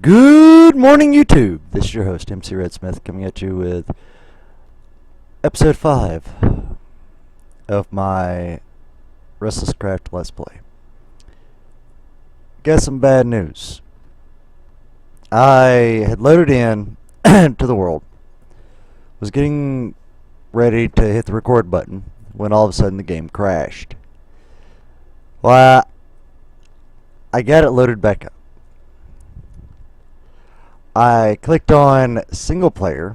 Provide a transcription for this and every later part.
Good morning, YouTube. This is your host, MC.RedSmith, coming at you with episode 5 of my RestlessCraft Let's Play. Got some bad news. I had loaded in to the world, was getting ready to hit the record button when all of a sudden the game crashed. Well, I got it loaded back up. I clicked on single player,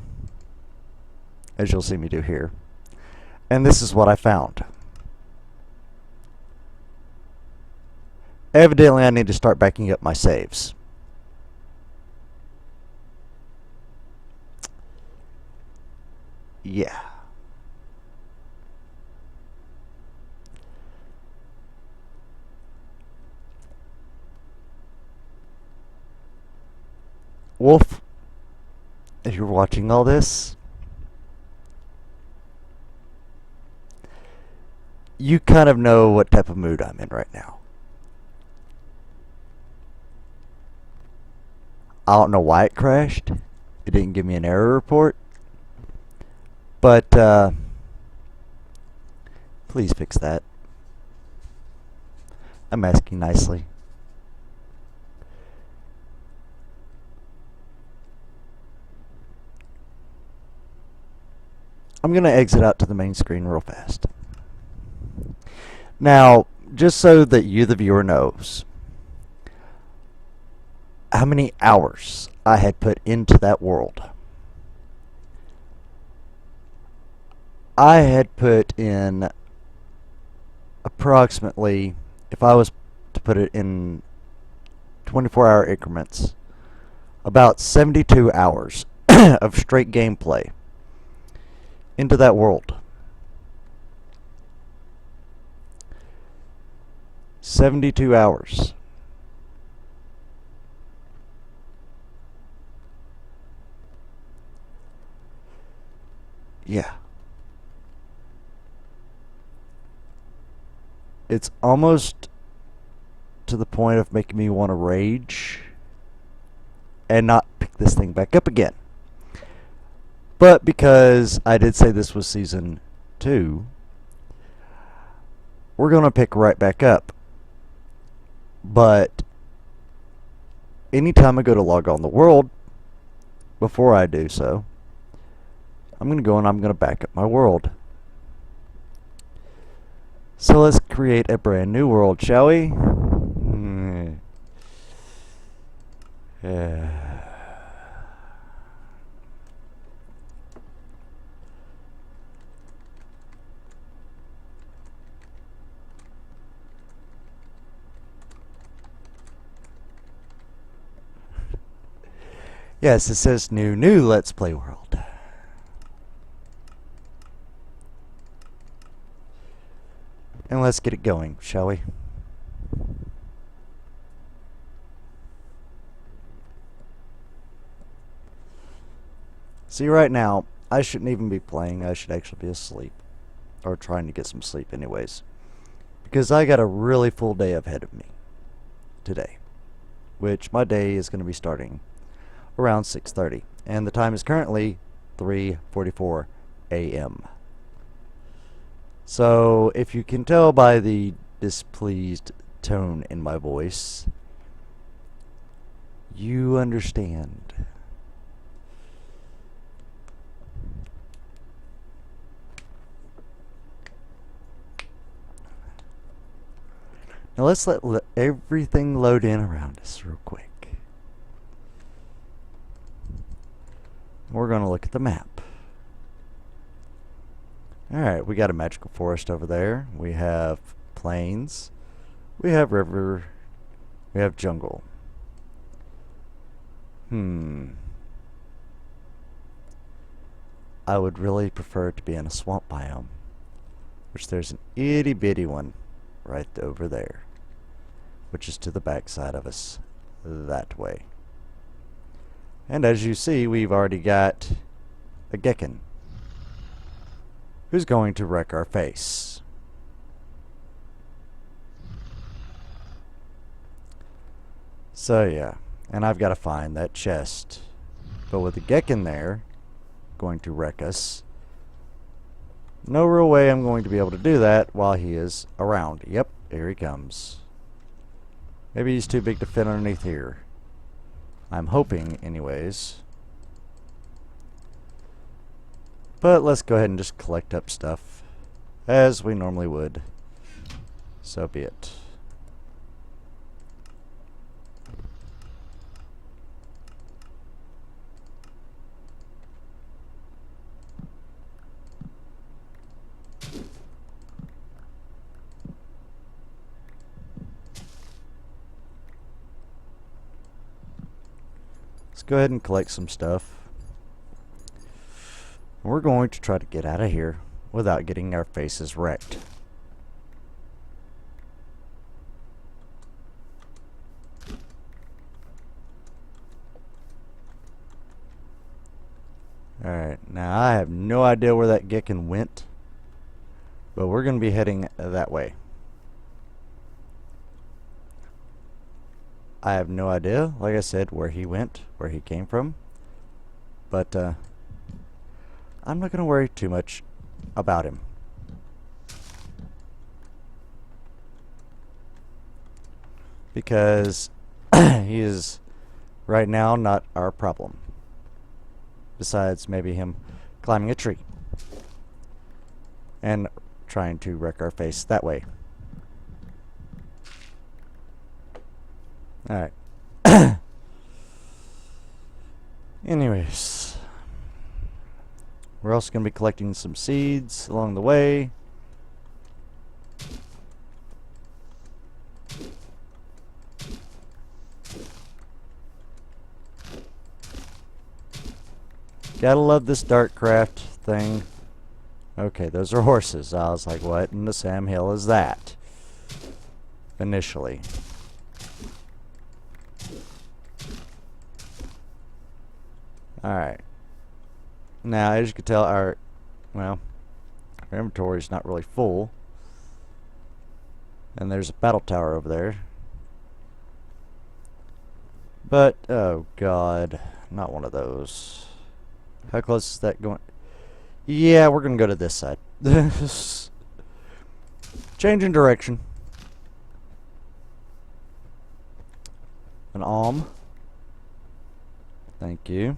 as you'll see me do here, and this is what I found. Evidently, I need to start backing up my saves. Yeah. Wolf, if you're watching all this, you kind of know what type of mood I'm in right now. I don't know why it crashed. It didn't give me an error report. But, please fix that. I'm asking nicely. I'm going to exit out to the main screen real fast. Now, just so that you, the viewer, knows how many hours I had put into that world. I had put in approximately, if I was to put it in 24-hour increments, about 72 hours of straight gameplay into that world. 72 hours. Yeah. It's almost to the point of making me want to rage and not pick this thing back up again. But because I did say this was Season 2, we're going to pick right back up. But anytime I go to log on the world, before I do so, I'm going to go and I'm going to back up my world. So let's create a brand new world, shall we? Yeah. Yes, it says new Let's Play world. And let's get it going, shall we? See, right now, I shouldn't even be playing. I should actually be asleep. Or trying to get some sleep anyways. Because I got a really full day ahead of me today. Which my day is going to be starting around 6:30. And the time is currently 3:44 a.m. So, if you can tell by the displeased tone in my voice, you understand. Now let's let everything load in around us real quick. We're going to look at the map. Alright, we got a magical forest over there. We have plains. We have river. We have jungle. I would really prefer to be in a swamp biome. Which there's an itty bitty one right over there. Which is to the back side of us. That way. And as you see, we've already got a Geckin who's going to wreck our face. So yeah, And I've got to find that chest. But with the Gekken there, going to wreck us. No real way I'm going to be able to do that while he is around. Yep, here he comes. Maybe he's too big to fit underneath here. I'm hoping, anyways. But let's go ahead and just collect up stuff as we normally would. So be it. Let's go ahead and collect some stuff. We're going to try to get out of here without getting our faces wrecked. Alright, now I have no idea where that Gekken went, but we're going to be heading that way. I have no idea, like I said, where he went, where he came from, but I'm not going to worry too much about him. Because he is right now not our problem. Besides maybe him climbing a tree and trying to wreck our face that way. Alright. Anyways. We're also going to be collecting some seeds along the way. Gotta love this RestlessCraft thing. Okay, those are horses. I was like, what in the Sam Hill is that? Initially. Alright. Now, as you can tell, our inventory is not really full. And there's a battle tower over there. But, oh god, not one of those. How close is that going? Yeah, we're going to go to this side. Changing direction. An alm. Thank you.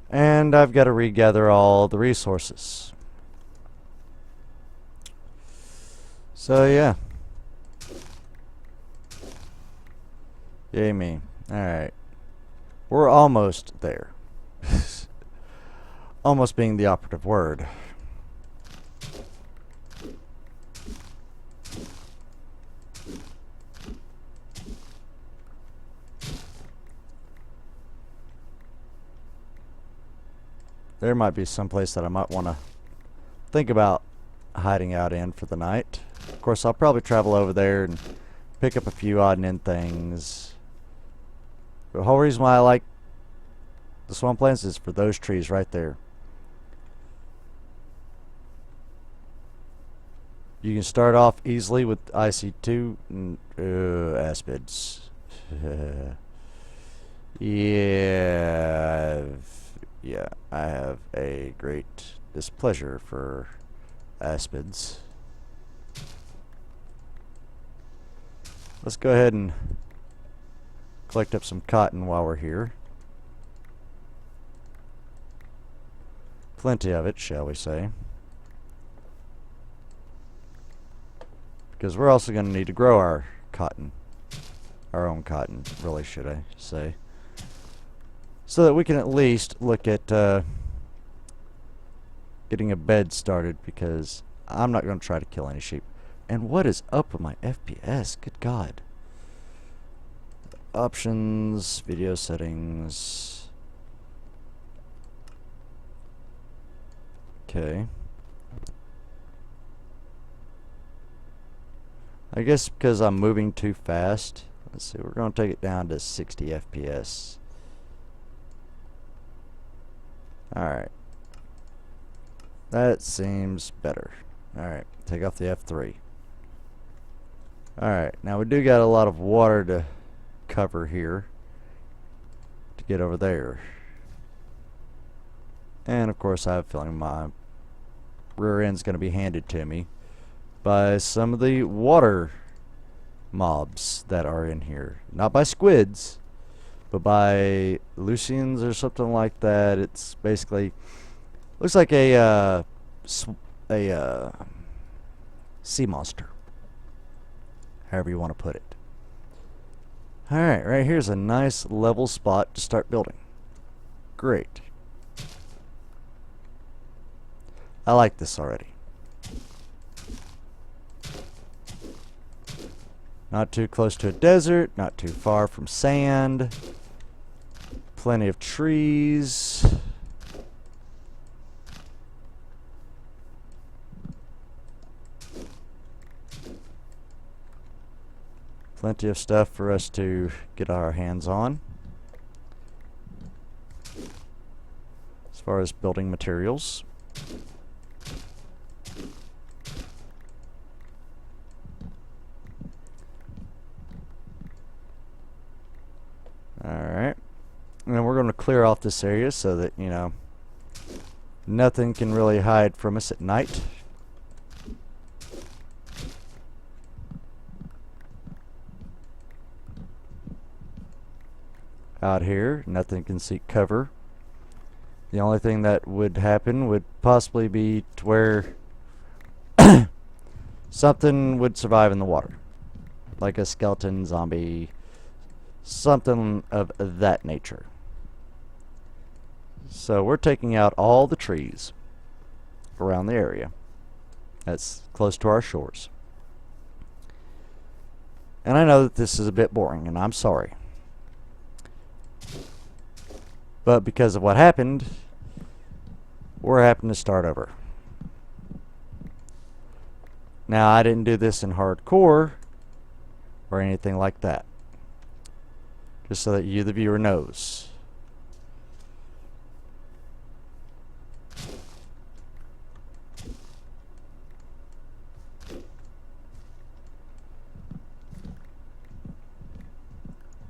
And I've got to regather all the resources. So, yeah. Yay me. Alright. We're almost there. Almost being the operative word. There might be some place that I might want to think about hiding out in for the night. Of course, I'll probably travel over there and pick up a few odd and end things. The whole reason why I like the swamplands is for those trees right there. You can start off easily with IC2 and aspids. Yeah, I have a great displeasure for aspids. Let's go ahead and collect up some cotton while we're here. Plenty of it, shall we say. Because we're also going to need to grow our cotton. Our own cotton, really, should I say. So that we can at least look at getting a bed started, because I'm not going to try to kill any sheep. And what is up with my FPS? Good God. Options, video settings. Okay. I guess because I'm moving too fast. Let's see, we're going to take it down to 60 FPS. Alright. That seems better. Alright, take off the F3. Alright, now we do got a lot of water to cover here to get over there. And of course I have a feeling my rear end's going to be handed to me by some of the water mobs that are in here. Not by squids, but by Lucians or something like that. It's basically looks like a sea monster, however you want to put it. Alright, right here's a nice level spot to start building. Great. I like this already. Not too close to a desert, not too far from sand. Plenty of trees. Plenty of stuff for us to get our hands on as far as building materials. Alright, and then we're going to clear off this area so that, you know, nothing can really hide from us at night. Out here, nothing can seek cover. The only thing that would happen would possibly be to where something would survive in the water, like a skeleton, zombie, something of that nature. So we're taking out all the trees around the area that's close to our shores. And I know that this is a bit boring, and I'm sorry. But because of what happened, we're having to start over. Now, I didn't do this in hardcore or anything like that. Just so that you, the viewer, knows.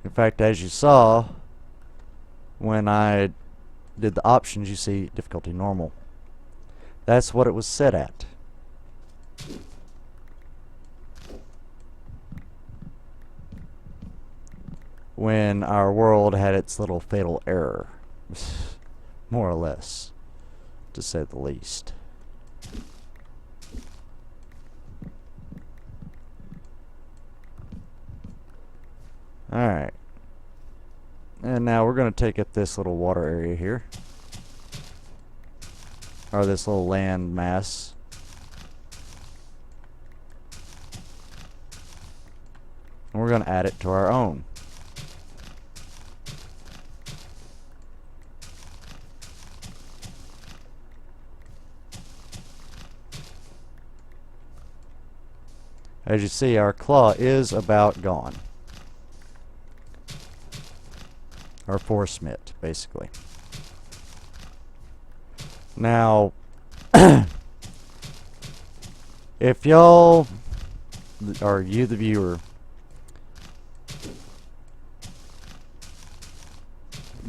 In fact, as you saw, when I did the options, you see difficulty normal. That's what it was set at. When our world had its little fatal error, more or less, to say the least. Alright. And now we're going to take up this little water area here. Or this little land mass. And we're going to add it to our own. As you see, our claw is about gone. Our force mitt, basically. Now, if y'all, or you the viewer,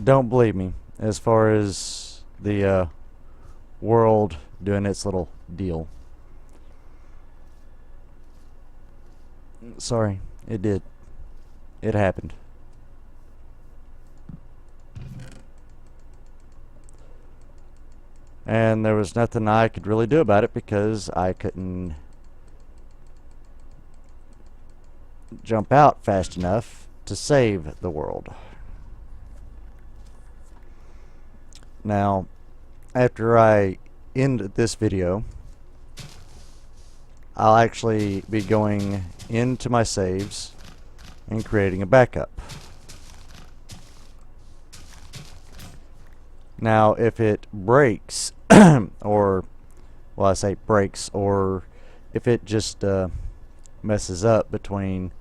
don't believe me as far as the world doing its little deal. Sorry, it did. It happened. And there was nothing I could really do about it because I couldn't jump out fast enough to save the world. Now, after I end this video, I'll actually be going into my saves and creating a backup. Now, if it breaks, or, well, I say breaks, or if it just messes up between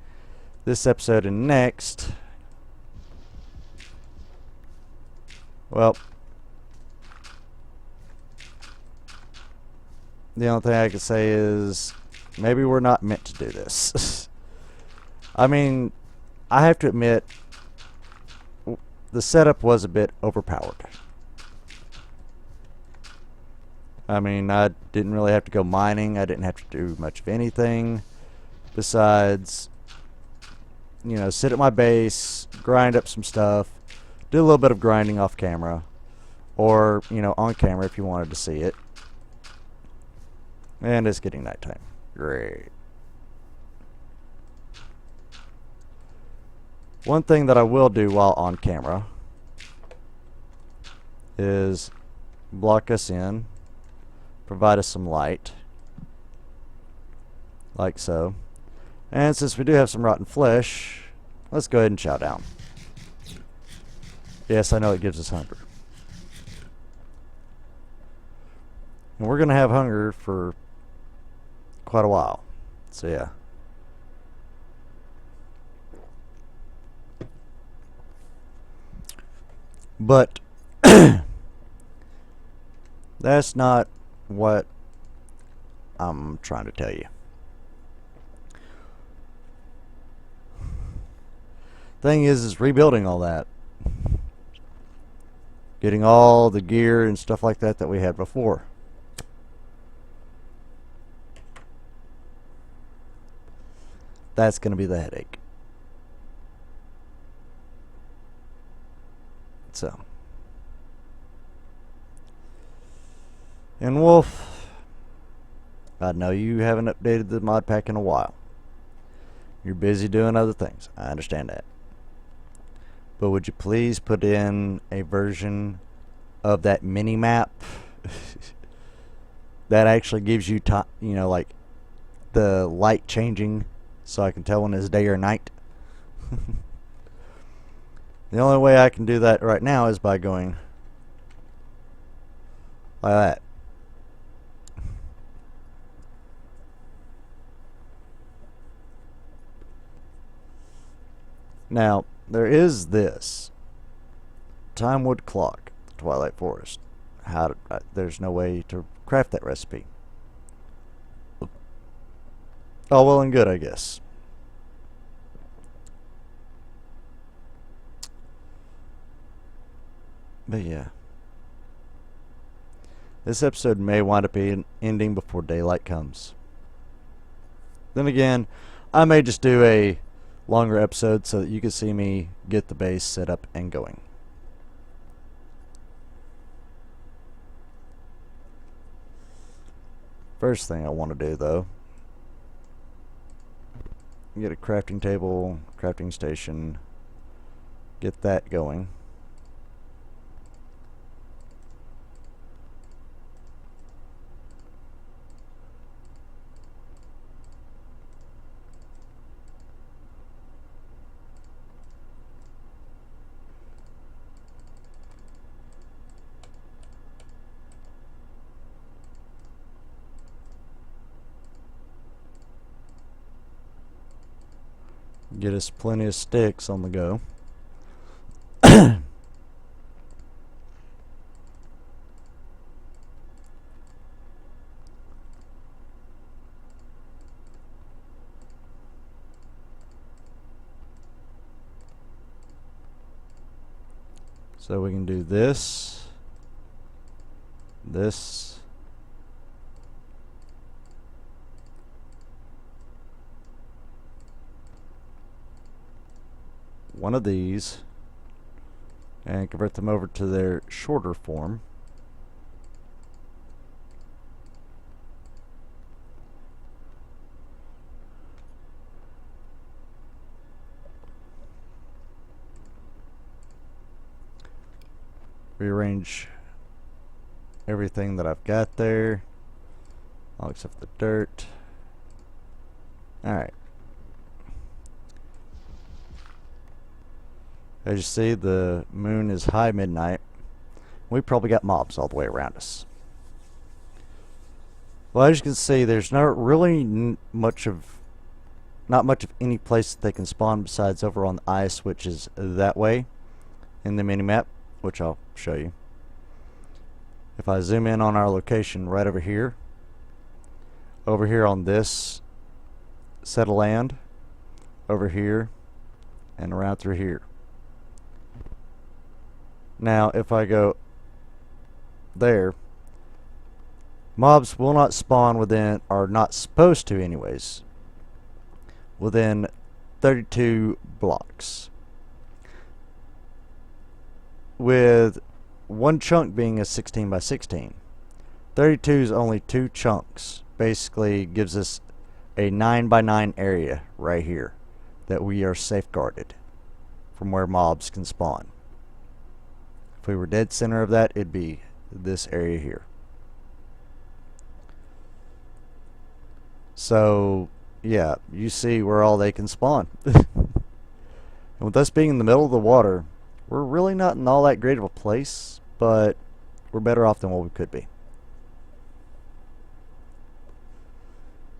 this episode and next, well, the only thing I can say is maybe we're not meant to do this. I mean, I have to admit, the setup was a bit overpowered. I mean, I didn't really have to go mining. I didn't have to do much of anything besides, you know, sit at my base, grind up some stuff, do a little bit of grinding off camera, or, you know, on camera if you wanted to see it. And it's getting nighttime. Great. One thing that I will do while on camera is block us in, provide us some light, like so. And since we do have some rotten flesh, let's go ahead and chow down. Yes, I know it gives us hunger. And we're going to have hunger for quite a while. So yeah. But that's not what I'm trying to tell you. Thing is rebuilding all that. Getting all the gear and stuff like that that we had before. That's going to be the headache. So. And Wolf, I know you haven't updated the mod pack in a while. You're busy doing other things. I understand that. But would you please put in a version of that mini map that actually gives you time, you know, like the light changing so I can tell when it's day or night? The only way I can do that right now is by going like that. Now, there is this time wood clock, Twilight Forest. There's no way to craft that recipe. Oh, well and good, I guess. But yeah. This episode may wind up being ending before daylight comes. Then again, I may just do a longer episode so that you can see me get the base set up and going. First thing I want to do though, get a crafting table, crafting station, get that going. Get us plenty of sticks on the go. So we can do this, this, one of these, and convert them over to their shorter form. Rearrange everything that I've got there, all except the dirt. Alright. As you see, the moon is high midnight. We probably got mobs all the way around us. Well, as you can see, there's not really not much of any place that they can spawn besides over on the ice, which is that way in the mini-map, which I'll show you. If I zoom in on our location right over here on this set of land, over here, and around through here. Now, if I go there, mobs will not spawn within, are not supposed to anyways, within 32 blocks. With one chunk being a 16 by 16. 32 is only 2 chunks. Basically gives us a 9 by 9 area right here that we are safeguarded from where mobs can spawn. If we were dead center of that, it'd be this area here. So yeah, you see where all they can spawn. And with us being in the middle of the water, we're really not in all that great of a place, but we're better off than what we could be.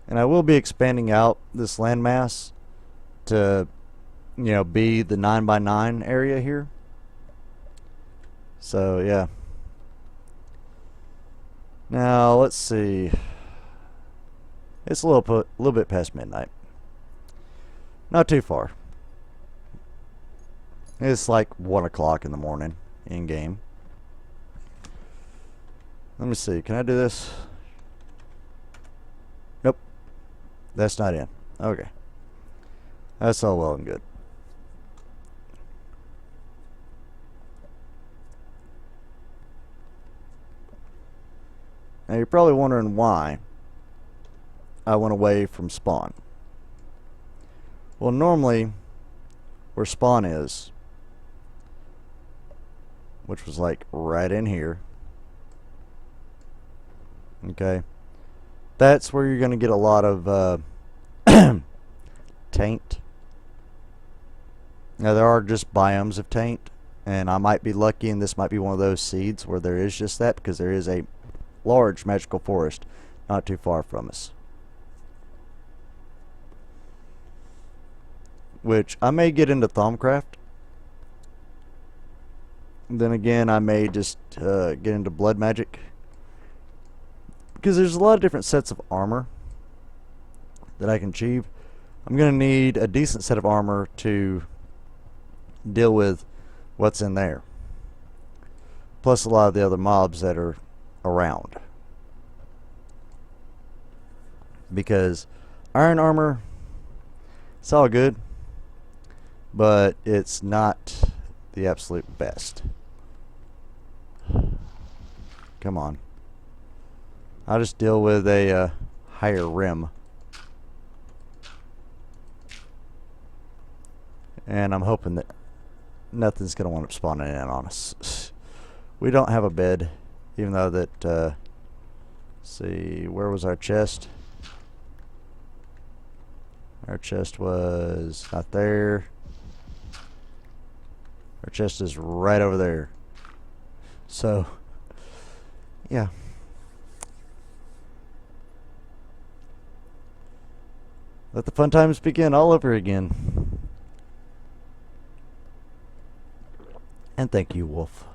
And I will be expanding out this landmass to, you know, be the 9 by 9 area here. So yeah. Now let's see. It's a little bit past midnight. Not too far. It's like 1 o'clock in the morning in game. Let me see. Can I do this? Nope. That's not in. Okay. That's all well and good. Now you're probably wondering why I went away from spawn. Well, normally where spawn is, which was like right in here, okay, that's where you're going to get a lot of taint. Now there are just biomes of taint, and I might be lucky and this might be one of those seeds where there is just that, because there is a large magical forest not too far from us, which I may get into Thaumcraft. Then again, I may just get into blood magic, because there's a lot of different sets of armor that I can achieve. I'm going to need a decent set of armor to deal with what's in there, plus a lot of the other mobs that are around. Because iron armor, it's all good, but it's not the absolute best. Come on. I'll just deal with a higher rim. And I'm hoping that nothing's going to wind up spawning in on us. We don't have a bed, even though that, let's see, where was our chest? Our chest was not there. Our chest is right over there. So, yeah. Let the fun times begin all over again. And thank you, Wolf.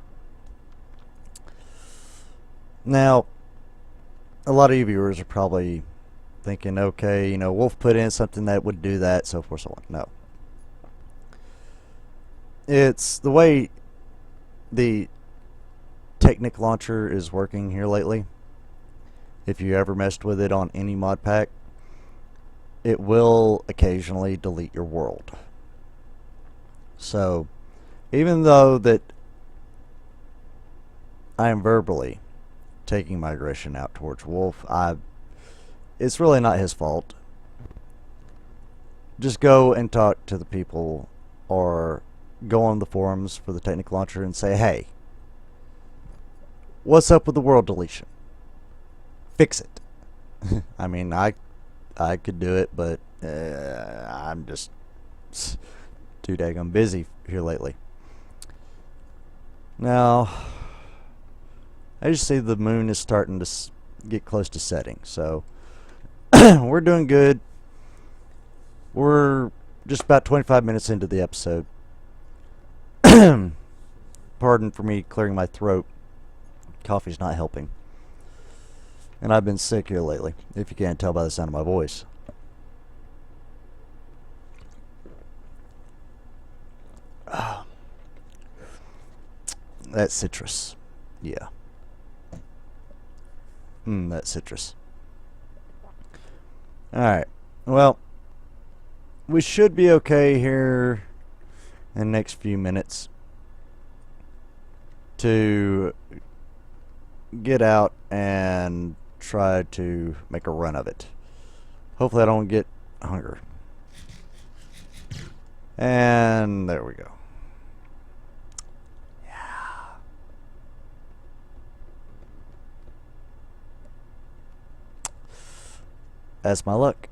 Now, a lot of you viewers are probably thinking, okay, you know, Wolf put in something that would do that, so forth, so on. No. It's the way the Technic launcher is working here lately. If you ever messed with it on any mod pack, it will occasionally delete your world. So, even though that I am verbally taking my aggression out towards Wolf, it's really not his fault. Just go and talk to the people, or go on the forums for the Technic launcher and say, hey, what's up with the world deletion? Fix it. I mean, I could do it, but I'm just too daggone busy here lately. Now, I just see the moon is starting to get close to setting, so we're doing good. We're just about 25 minutes into the episode. Pardon for me clearing my throat. Coffee's not helping. And I've been sick here lately, if you can't tell by the sound of my voice. That's citrus. Yeah. That's citrus. Alright. Well, we should be okay here in the next few minutes to get out and try to make a run of it. Hopefully I don't get hunger. And there we go. Yeah. That's my luck.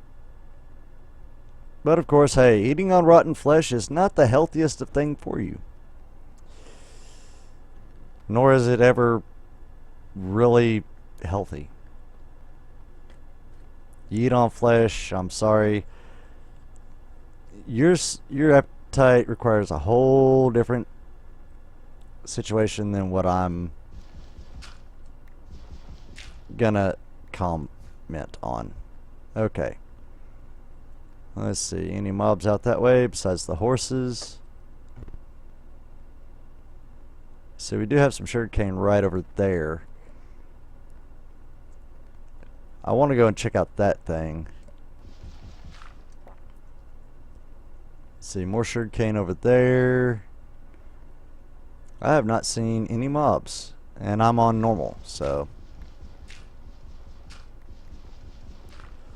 But of course, hey, eating on rotten flesh is not the healthiest of thing for you. Nor is it ever really healthy. You eat on flesh, I'm sorry. Your appetite requires a whole different situation than what I'm gonna comment on. Okay. Let's see, any mobs out that way besides the horses? So we do have some sugarcane right over there. I want to go and check out that thing. Let's see, more sugarcane over there. I have not seen any mobs, and I'm on normal, so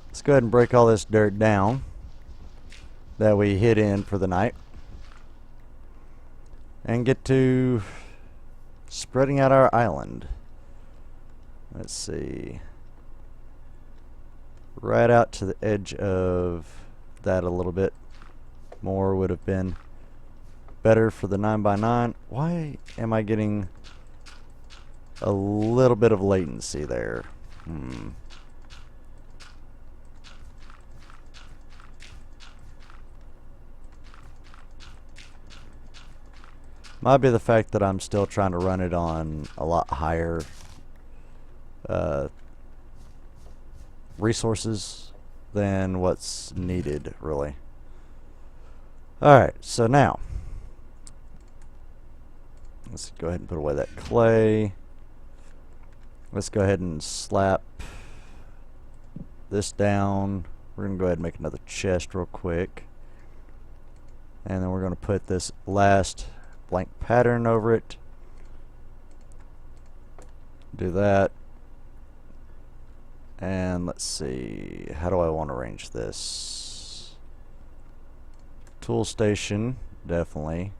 let's go ahead and break all this dirt down that we hid in for the night and get to spreading out our island. Let's see, right out to the edge of that a little bit more would have been better for the 9x9. Why am I getting a little bit of latency there? Might be the fact that I'm still trying to run it on a lot higher resources than what's needed, really. Alright, so now let's go ahead and put away that clay. Let's go ahead and slap this down. We're going to go ahead and make another chest real quick. And then we're going to put this last blank pattern over it. Do that. And let's see, how do I want to arrange this? Tool station, definitely.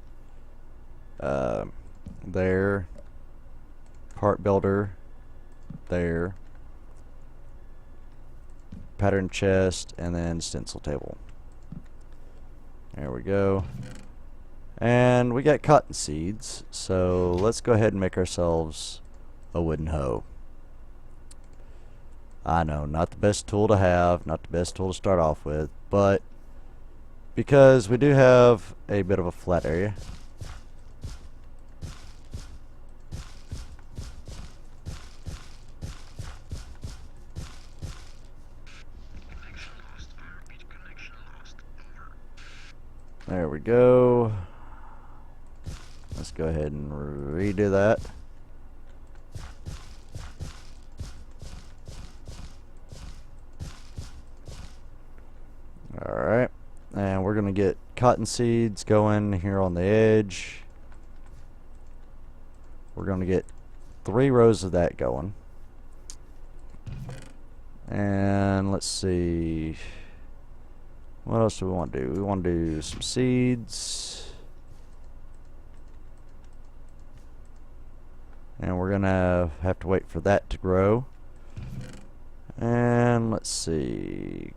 There. Part builder, there. Pattern chest, and then stencil table. There we go. And we got cotton seeds, so let's go ahead and make ourselves a wooden hoe. I know, not the best tool to have, not the best tool to start off with, but because we do have a bit of a flat area, there we go. Let's go ahead and redo that. Alright, and we're going to get cotton seeds going here on the edge. We're going to get 3 rows of that going. And let's see, what else do we want to do? We want to do some seeds. And we're gonna have to wait for that to grow. And let's see.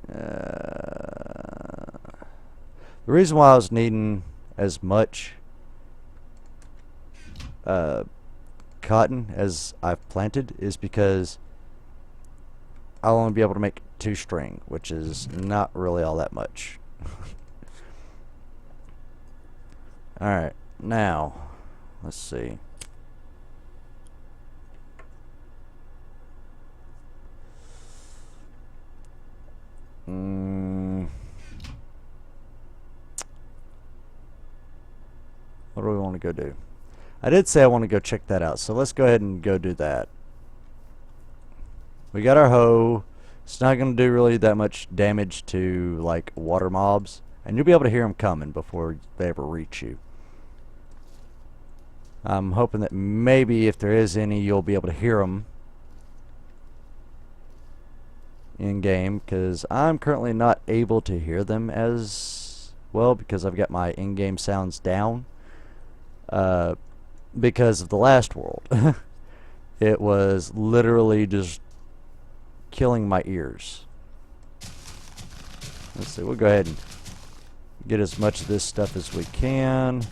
The reason why I was needing as much cotton as I've planted is because I'll only be able to make 2 string, which is not really all that much. Alright, now let's see. What do we want to go do? I did say I want to go check that out, so let's go ahead and go do that. We got our hoe. It's not going to do really that much damage to like water mobs, and you'll be able to hear them coming before they ever reach you. I'm hoping that maybe if there is any, you'll be able to hear them in game, because I'm currently not able to hear them as well because I've got my in-game sounds down because of the last world. It was literally just killing my ears. Let's see, we'll go ahead and get as much of this stuff as we can.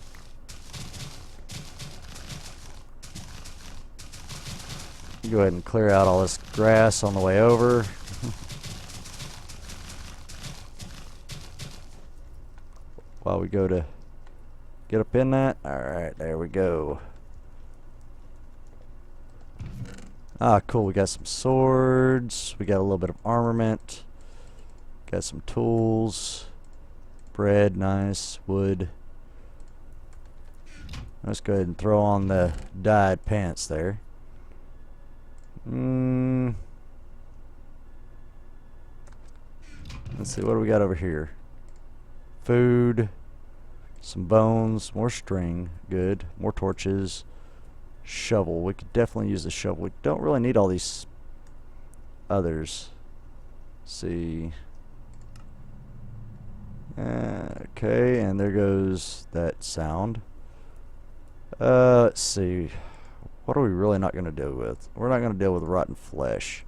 Go ahead and clear out all this grass on the way over. While we go to get up in that. Alright, there we go. Ah, cool. We got some swords. We got a little bit of armament. Got some tools. Bread, nice. Wood. Let's go ahead and throw on the dyed pants there. Let's see, what do we got over here? Food, some bones, more string, good, more torches, shovel. We could definitely use the shovel. We don't really need all these others. Let's see. Okay, and there goes that sound. Let's see. What are we really not going to deal with? We're not going to deal with rotten flesh.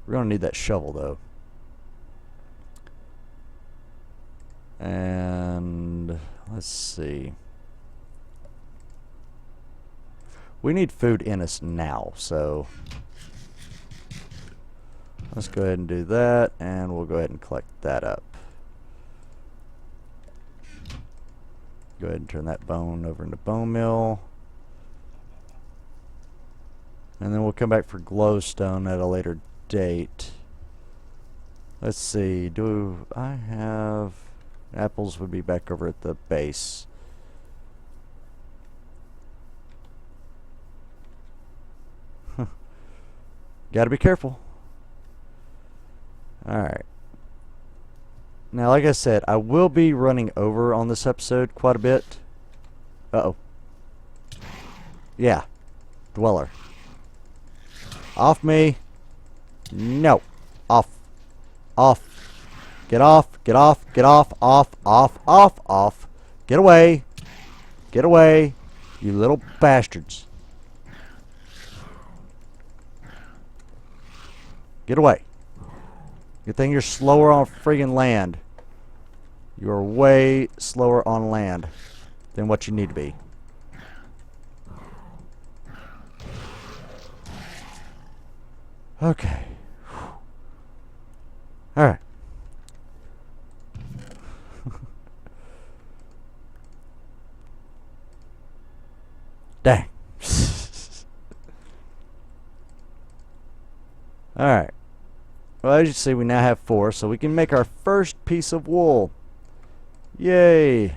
We're going to need that shovel, though. And let's see. We need food in us now, so let's go ahead and do that, and we'll go ahead and collect that up. Go ahead and turn that bone over into bone meal. And then we'll come back for glowstone at a later date. Let's see, do I have... Apples would be back over at the base. Gotta be careful. Alright. Now, like I said, I will be running over on this episode quite a bit. Uh-oh. Yeah. Dweller. Off me. No. Off. Off. Get off. Get off. Get off. Off. Off. Off. Off. Get away. Get away. You little bastards. Get away. Good thing you're slower on friggin' land. You are way slower on land than what you need to be. Okay. Alright. Dang. Alright. Well, as you see, we now have 4, so we can make our first piece of wool. Yay!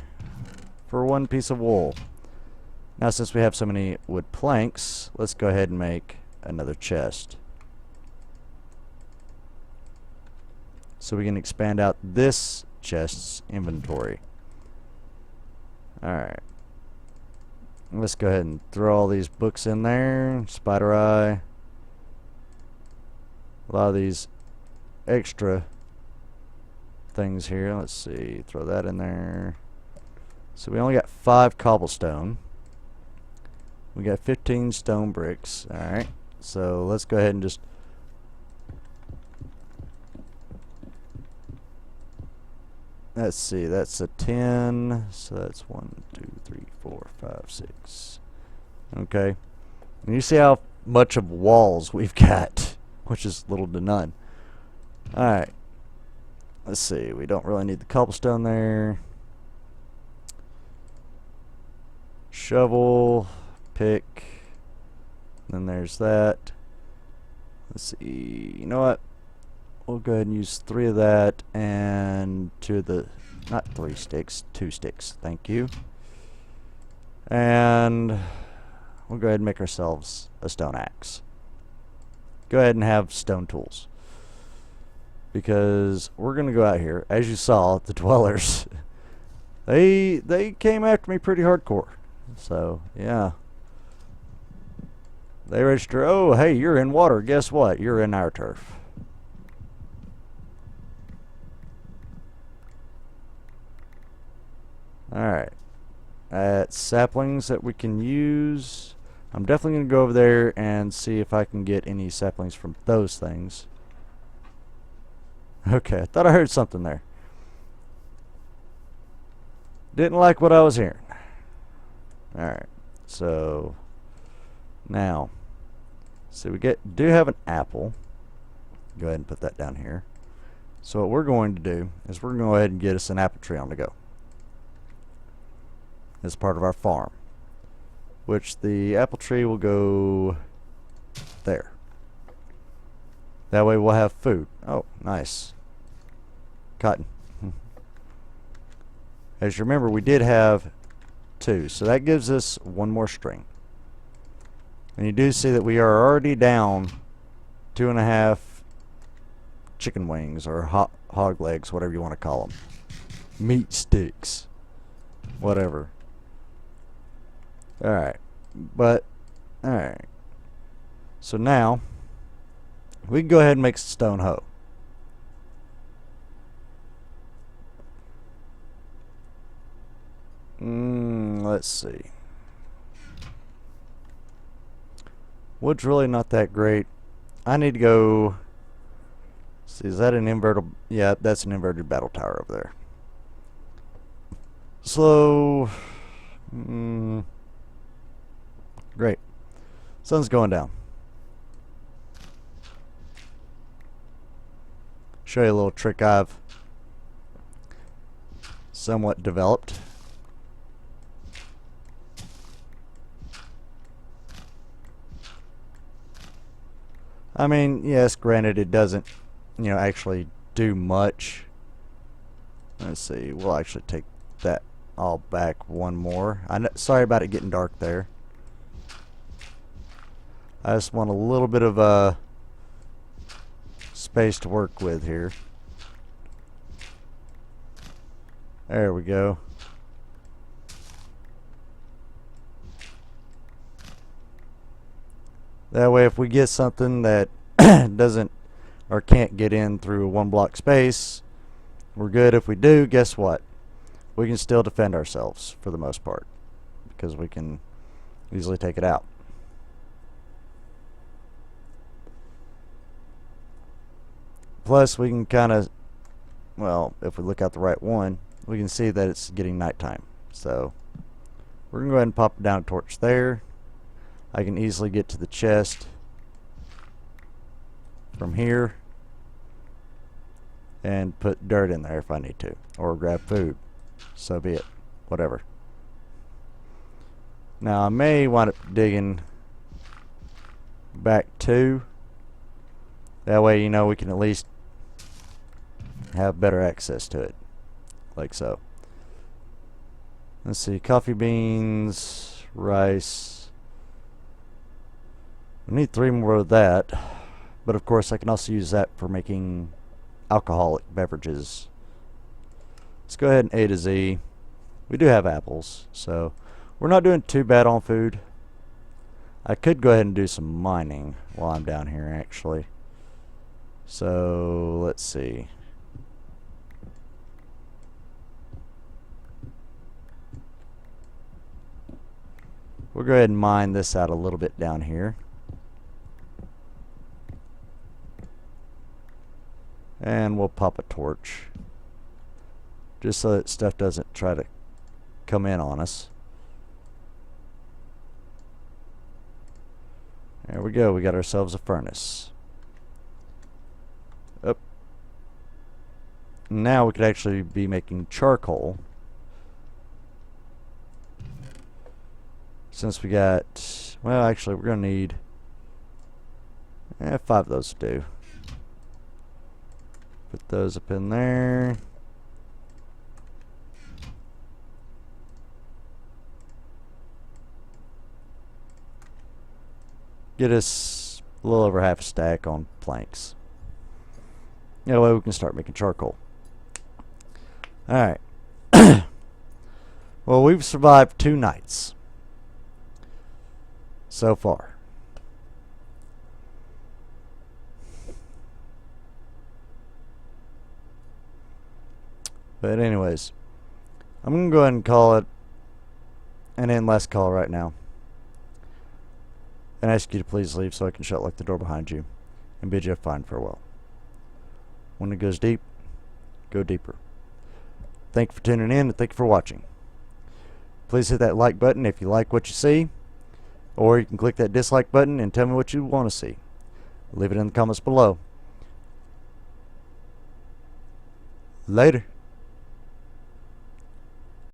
For 1 piece of wool. Now, since we have so many wood planks, let's go ahead and make another chest. So we can expand out this chest's inventory. Alright. Let's go ahead and throw all these books in there. Spider eye. A lot of these extra things here. Let's see. Throw that in there. So we only got 5 cobblestone. We got 15 stone bricks. Alright. So let's go ahead and just... Let's see, that's a 10, so that's 1, 2, 3, 4, 5, 6. Okay. And you see how much of walls we've got, which is little to none. Alright. Let's see, we don't really need the cobblestone there. Shovel, pick, then there's that. Let's see, you know what? We'll go ahead and use 3 of that and 2 of the, not 3 sticks, 2 sticks. Thank you. And we'll go ahead and make ourselves a stone axe. Go ahead and have stone tools. Because we're going to go out here. As you saw, the dwellers, they came after me pretty hardcore. So, yeah. They register, oh, hey, you're in water. Guess what? You're in our turf. Alright. Saplings that we can use. I'm definitely going to go over there and see if I can get any saplings from those things. Okay, I thought I heard something there. Didn't like what I was hearing. Alright, so now, so we do have an apple. Go ahead and put that down here. So what we're going to do is we're going to go ahead and get us an apple tree on the go. As part of our farm. Which the apple tree will go there. That way we'll have food. Oh, nice. Cotton. As you remember, we did have 2. So that gives us 1 more string. And you do see that we are already down 2.5 chicken wings or hog legs, whatever you want to call them. Meat sticks. Whatever. Alright. But, alright. So now, we can go ahead and make some stone hoe. Let's see. Wood's really not that great. I need to go. See, is that an inverted? Yeah, that's an inverted battle tower over there. So, great. Sun's going down. Show you a little trick I've somewhat developed. I mean, yes, granted it doesn't, actually do much. Let's see, we'll actually take that all back one more. Sorry about it getting dark there. I just want a little bit of space to work with here. There we go. That way if we get something that doesn't or can't get in through a 1 block space, we're good. If we do, guess what? We can still defend ourselves for the most part because we can easily take it out. Plus we can kind of, well, if we look out the right one, we can see that it's getting nighttime. So we're going to go ahead and pop down a torch there. I can easily get to the chest from here and put dirt in there if I need to, or grab food. So be it. Whatever. Now I may wind up digging back 2. That way, we can at least have better access to it. Like so. Let's see, coffee beans, rice. I need 3 more of that, but of course I can also use that for making alcoholic beverages. Let's go ahead and A to Z. We do have apples, so we're not doing too bad on food. I could go ahead and do some mining while I'm down here actually. So let's see. We'll go ahead and mine this out a little bit down here. And we'll pop a torch just so that stuff doesn't try to come in on us. There we go, we got ourselves a furnace. Up. Now we could actually be making charcoal. Since we got, well actually we're going to need 5 of those to do. Put those up in there. get us a little over half a stack on planks. That way we can start making charcoal. Alright. Well, we've survived 2 nights so far. But anyways, I'm going to go ahead and call it an endless call right now. And ask you to please leave so I can shut lock the door behind you and bid you a fine farewell. When it goes deep, go deeper. Thank you for tuning in and thank you for watching. Please hit that like button if you like what you see, or you can click that dislike button and tell me what you want to see. Leave it in the comments below. Later.